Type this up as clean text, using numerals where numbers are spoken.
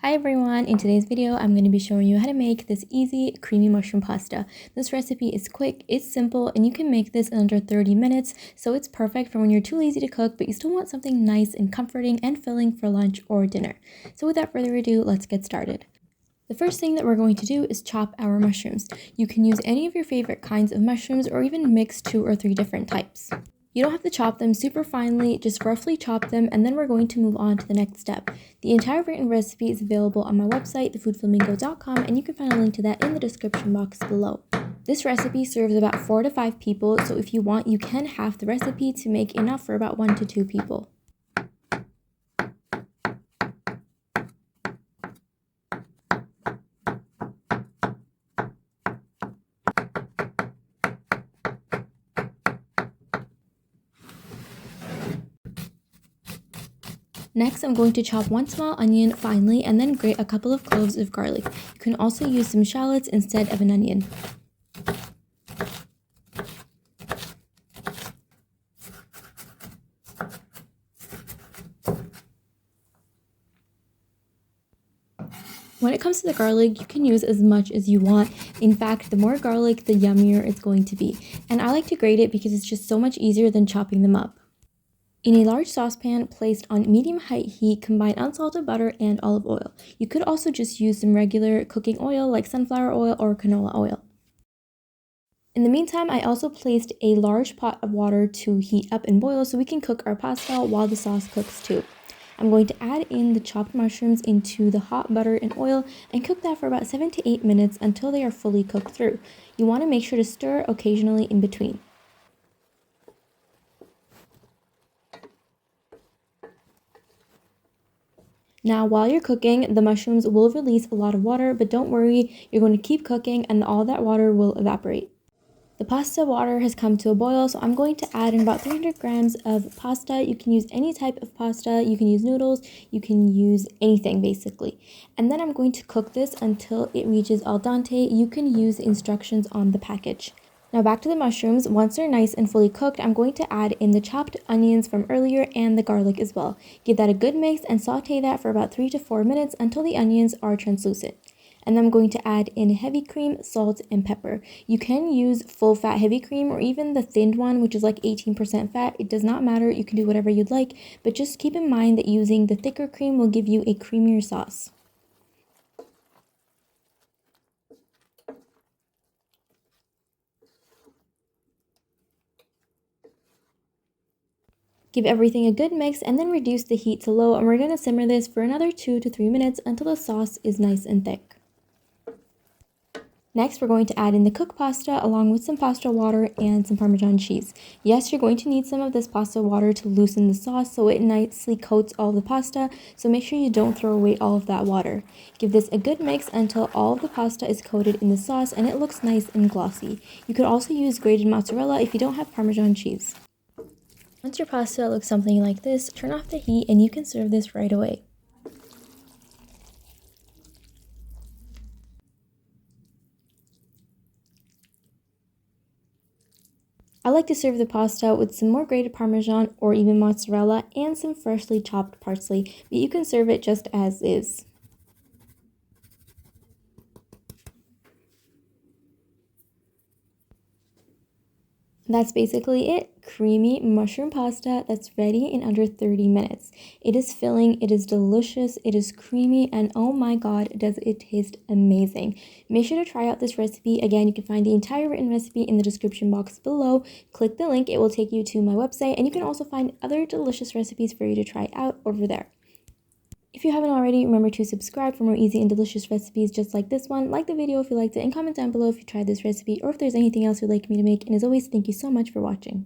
Hi everyone, in today's video I'm going to be showing you how to make this easy creamy mushroom pasta. This recipe is quick, it's simple, and you can make this in under 30 minutes, so it's perfect for when you're too lazy to cook but you still want something nice and comforting and filling for lunch or dinner. So without further ado, let's get started. The first thing that we're going to do is chop our mushrooms. You can use any of your favorite kinds of mushrooms or even mix 2 or 3 different types. You don't have to chop them super finely, just roughly chop them, and then we're going to move on to the next step. The entire written recipe is available on my website, thefoodflamingo.com, and you can find a link to that in the description box below. This recipe serves about 4 to 5 people, so if you want, you can half the recipe to make enough for about 1 to 2 people. Next, I'm going to chop 1 small onion finely and then grate a couple of cloves of garlic. You can also use some shallots instead of an onion. When it comes to the garlic, you can use as much as you want. In fact, the more garlic, the yummier it's going to be. And I like to grate it because it's just so much easier than chopping them up. In a large saucepan placed on medium-high heat, combine unsalted butter and olive oil. You could also just use some regular cooking oil like sunflower oil or canola oil. In the meantime, I also placed a large pot of water to heat up and boil so we can cook our pasta while the sauce cooks too. I'm going to add in the chopped mushrooms into the hot butter and oil and cook that for about 7 to 8 minutes until they are fully cooked through. You want to make sure to stir occasionally in between. Now, while you're cooking, the mushrooms will release a lot of water, but don't worry, you're going to keep cooking and all that water will evaporate. The pasta water has come to a boil, so I'm going to add in about 300 grams of pasta. You can use any type of pasta, you can use noodles, you can use anything basically. And then I'm going to cook this until it reaches al dente. You can use the instructions on the package. Now back to the mushrooms. Once they're nice and fully cooked, I'm going to add in the chopped onions from earlier and the garlic as well. Give that a good mix and saute that for about 3 to 4 minutes until the onions are translucent. And then I'm going to add in heavy cream, salt, and pepper. You can use full fat heavy cream or even the thinned one, which is like 18% fat. It does not matter. You can do whatever you'd like, but just keep in mind that using the thicker cream will give you a creamier sauce. Give everything a good mix and then reduce the heat to low, and we're going to simmer this for another 2 to 3 minutes until the sauce is nice and thick. Next, we're going to add in the cooked pasta along with some pasta water and some Parmesan cheese. Yes, you're going to need some of this pasta water to loosen the sauce so it nicely coats all the pasta, so make sure you don't throw away all of that water. Give this a good mix until all of the pasta is coated in the sauce and it looks nice and glossy. You could also use grated mozzarella if you don't have Parmesan cheese. Once your pasta looks something like this, turn off the heat and you can serve this right away. I like to serve the pasta with some more grated Parmesan or even mozzarella and some freshly chopped parsley, but you can serve it just as is. That's basically it. Creamy mushroom pasta that's ready in under 30 minutes. It is filling, it is delicious, it is creamy, and oh my god, does it taste amazing. Make sure to try out this recipe. Again, you can find the entire written recipe in the description box below. Click the link, it will take you to my website, and you can also find other delicious recipes for you to try out over there. If you haven't already, remember to subscribe for more easy and delicious recipes just like this one. Like the video if you liked it and comment down below if you tried this recipe or if there's anything else you'd like me to make. And as always, thank you so much for watching.